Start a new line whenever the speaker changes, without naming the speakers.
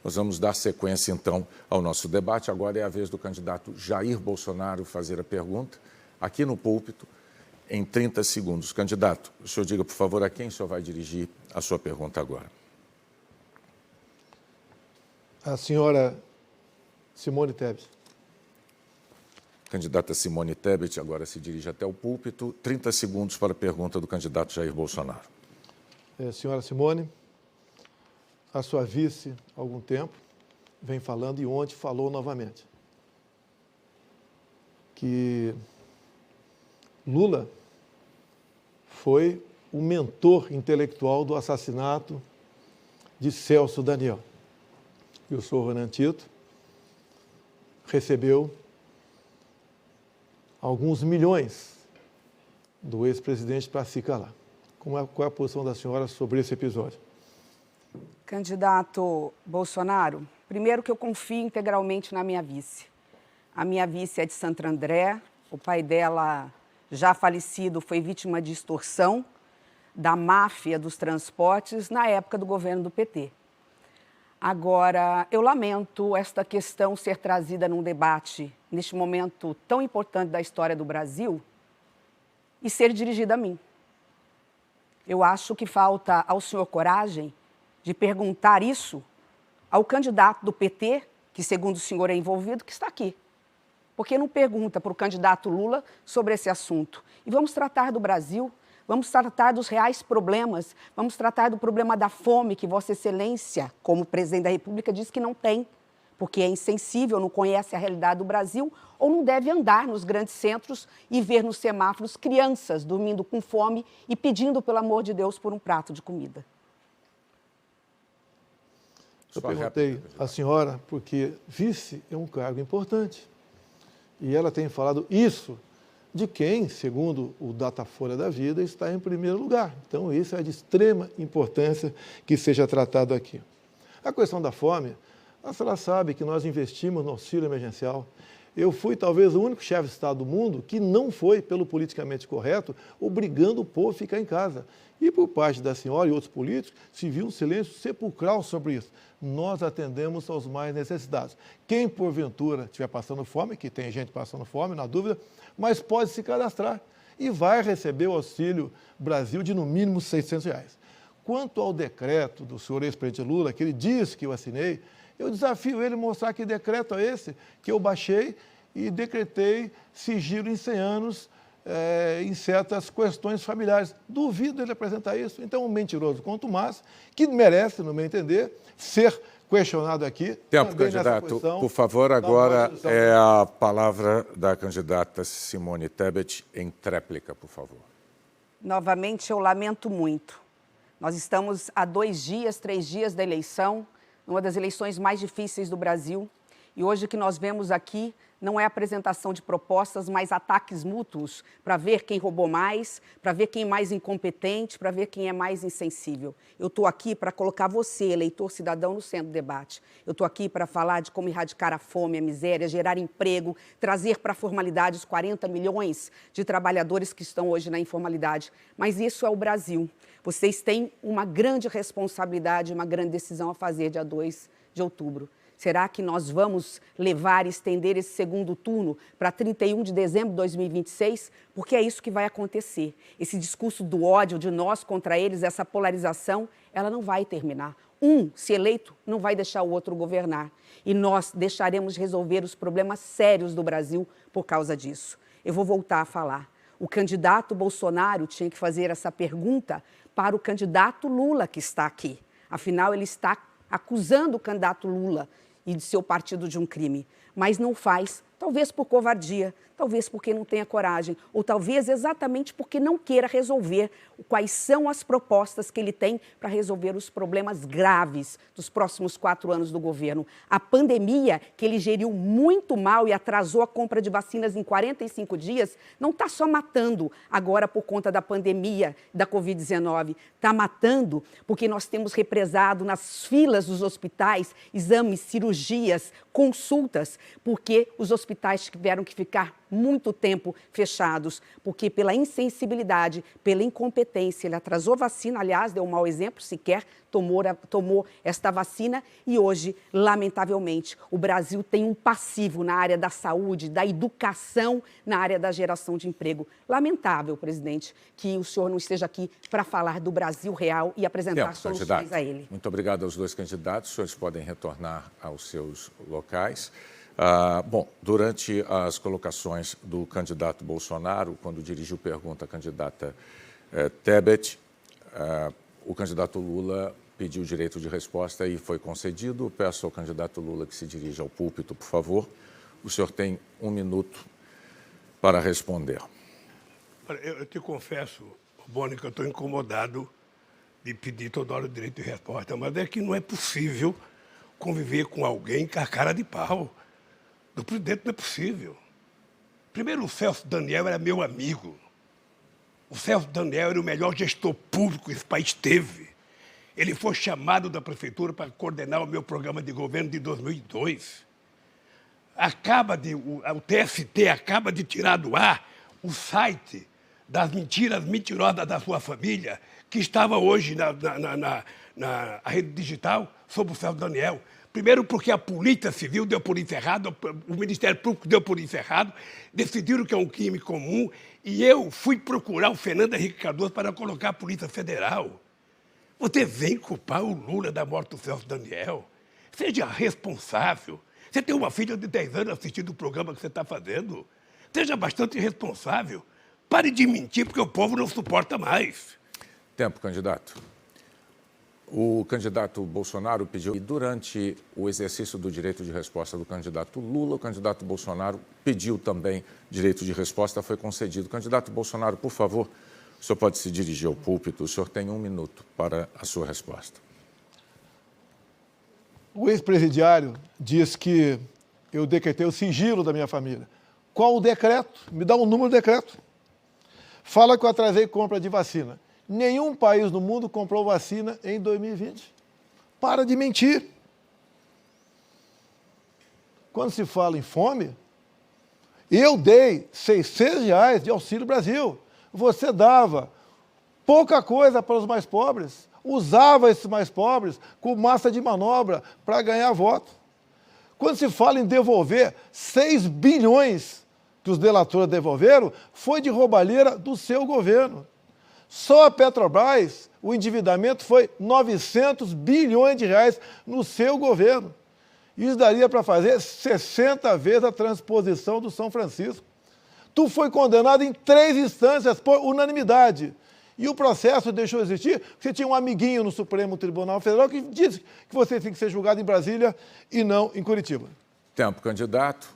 Nós vamos dar sequência, então, ao nosso debate. Agora é a vez do candidato Jair Bolsonaro fazer a pergunta, aqui no púlpito, em 30 segundos. Candidato, o senhor diga, por favor, a quem o senhor vai dirigir a sua pergunta agora.
A senhora Simone Tebet.
Candidata Simone Tebet agora se dirige até o púlpito. 30 segundos para a pergunta do candidato Jair Bolsonaro.
Senhora Simone, a sua vice, há algum tempo, vem falando e ontem falou novamente que Lula foi o mentor intelectual do assassinato de Celso Daniel. E o senhor Renan Tito recebeu alguns milhões do ex-presidente para se calar. Qual é a posição da senhora sobre esse episódio?
Candidato Bolsonaro, primeiro que eu confio integralmente na minha vice. A minha vice é de Santo André, o pai dela, já falecido, foi vítima de extorsão da máfia dos transportes na época do governo do PT. Agora, eu lamento esta questão ser trazida num debate, neste momento tão importante da história do Brasil, e ser dirigida a mim. Eu acho que falta ao senhor coragem de perguntar isso ao candidato do PT, que segundo o senhor é envolvido, que está aqui. Por que não pergunta para o candidato Lula sobre esse assunto? E vamos tratar do Brasil, vamos tratar dos reais problemas, vamos tratar do problema da fome, que Vossa Excelência, como presidente da República, diz que não tem, porque é insensível, não conhece a realidade do Brasil, ou não deve andar nos grandes centros e ver nos semáforos crianças dormindo com fome e pedindo, pelo amor de Deus, por um prato de comida.
Eu perguntei à senhora porque vice é um cargo importante. E ela tem falado isso de quem, segundo o Datafolha da Vida, está em primeiro lugar. Então, isso é de extrema importância que seja tratado aqui. A questão da fome, a senhora sabe que nós investimos no auxílio emergencial. Eu fui talvez o único chefe de Estado do mundo que não foi, pelo politicamente correto, obrigando o povo a ficar em casa. E por parte da senhora e outros políticos, se viu um silêncio sepulcral sobre isso. Nós atendemos aos mais necessitados. Quem, porventura, estiver passando fome, que tem gente passando fome, na dúvida, mas pode se cadastrar e vai receber o Auxílio Brasil de, no mínimo, R$600. Quanto ao decreto do senhor ex-presidente Lula, que ele diz que eu assinei, eu desafio ele a mostrar que decreto é esse que eu baixei e decretei sigilo em 100 anos em certas questões familiares. Duvido ele apresentar isso. Então, um mentiroso quanto mais, que merece, no meu entender, ser questionado aqui.
Tempo, candidato. Por favor, agora é a palavra da candidata Simone Tebet em tréplica, por favor.
Novamente, eu lamento muito. Nós estamos a 2 dias, 3 dias da eleição, uma das eleições mais difíceis do Brasil. E hoje o que nós vemos aqui não é apresentação de propostas, mas ataques mútuos para ver quem roubou mais, para ver quem é mais incompetente, para ver quem é mais insensível. Eu estou aqui para colocar você, eleitor cidadão, no centro do debate. Eu estou aqui para falar de como erradicar a fome, a miséria, gerar emprego, trazer para a formalidade os 40 milhões de trabalhadores que estão hoje na informalidade. Mas isso é o Brasil. Vocês têm uma grande responsabilidade, uma grande decisão a fazer dia 2 de outubro. Será que nós vamos levar e estender esse segundo turno para 31 de dezembro de 2026? Porque é isso que vai acontecer. Esse discurso do ódio de nós contra eles, essa polarização, ela não vai terminar. Um, se eleito, não vai deixar o outro governar. E nós deixaremos de resolver os problemas sérios do Brasil por causa disso. Eu vou voltar a falar. O candidato Bolsonaro tinha que fazer essa pergunta para o candidato Lula, que está aqui. Afinal, ele está acusando o candidato Lula e de seu partido de um crime, mas não faz, talvez por covardia, talvez porque não tenha coragem, ou talvez exatamente porque não queira resolver quais são as propostas que ele tem para resolver os problemas graves dos próximos 4 anos do governo. A pandemia, que ele geriu muito mal e atrasou a compra de vacinas em 45 dias, não está só matando agora por conta da pandemia da Covid-19, está matando porque nós temos represado nas filas dos hospitais exames, cirurgias, consultas, porque os hospitais hospitais tiveram que ficar muito tempo fechados, porque pela insensibilidade, pela incompetência, ele atrasou vacina, aliás, deu um mau exemplo, sequer tomou esta vacina e hoje, lamentavelmente, o Brasil tem um passivo na área da saúde, da educação, na área da geração de emprego. Lamentável, presidente, que o senhor não esteja aqui para falar do Brasil real e apresentar soluções a ele.
Muito obrigado aos dois candidatos. Os senhores podem retornar aos seus locais. Bom, durante as colocações do candidato Bolsonaro, quando dirigiu pergunta à candidata Tebet, o candidato Lula pediu direito de resposta e foi concedido. Peço ao candidato Lula que se dirija ao púlpito, por favor. O senhor tem 1 minuto para responder.
Eu te confesso, Boni, que eu estou incomodado de pedir toda hora o direito de resposta, mas é que não é possível conviver com alguém com a cara de pau. Do presidente não é possível. Primeiro, o Celso Daniel era meu amigo. O Celso Daniel era o melhor gestor público que esse país teve. Ele foi chamado da prefeitura para coordenar o meu programa de governo de 2002. O TST acaba de tirar do ar o site das mentiras mentirosas da sua família, que estava hoje na rede digital sobre o Celso Daniel. Primeiro porque a Polícia Civil deu por encerrado, o Ministério Público deu por encerrado, decidiram que é um crime comum, e eu fui procurar o Fernando Henrique Cardoso para colocar a Polícia Federal. Você vem culpar o Lula da morte do Celso Daniel? Seja responsável. Você tem uma filha de 10 anos assistindo o programa que você está fazendo. Seja bastante responsável. Pare de mentir, porque o povo não suporta mais.
Tempo, candidato. O candidato Bolsonaro pediu, e durante o exercício do direito de resposta do candidato Lula, o candidato Bolsonaro pediu também direito de resposta, foi concedido. Candidato Bolsonaro, por favor, o senhor pode se dirigir ao púlpito, o senhor tem 1 minuto para a sua resposta.
O ex-presidiário diz que eu decretei o sigilo da minha família. Qual o decreto? Me dá um número do decreto. Fala que eu atrasei compra de vacina. Nenhum país no mundo comprou vacina em 2020. Para de mentir. Quando se fala em fome, eu dei R$600 de Auxílio Brasil. Você dava pouca coisa para os mais pobres, usava esses mais pobres com massa de manobra para ganhar voto. Quando se fala em devolver 6 bilhões que os delatores devolveram, foi de roubalheira do seu governo. Só a Petrobras, o endividamento foi 900 bilhões de reais no seu governo. Isso daria para fazer 60 vezes a transposição do São Francisco. Tu foi condenado em 3 instâncias por unanimidade. E o processo deixou de existir porque você tinha um amiguinho no Supremo Tribunal Federal que disse que você tem que ser julgado em Brasília e não em Curitiba.
Tempo, candidato.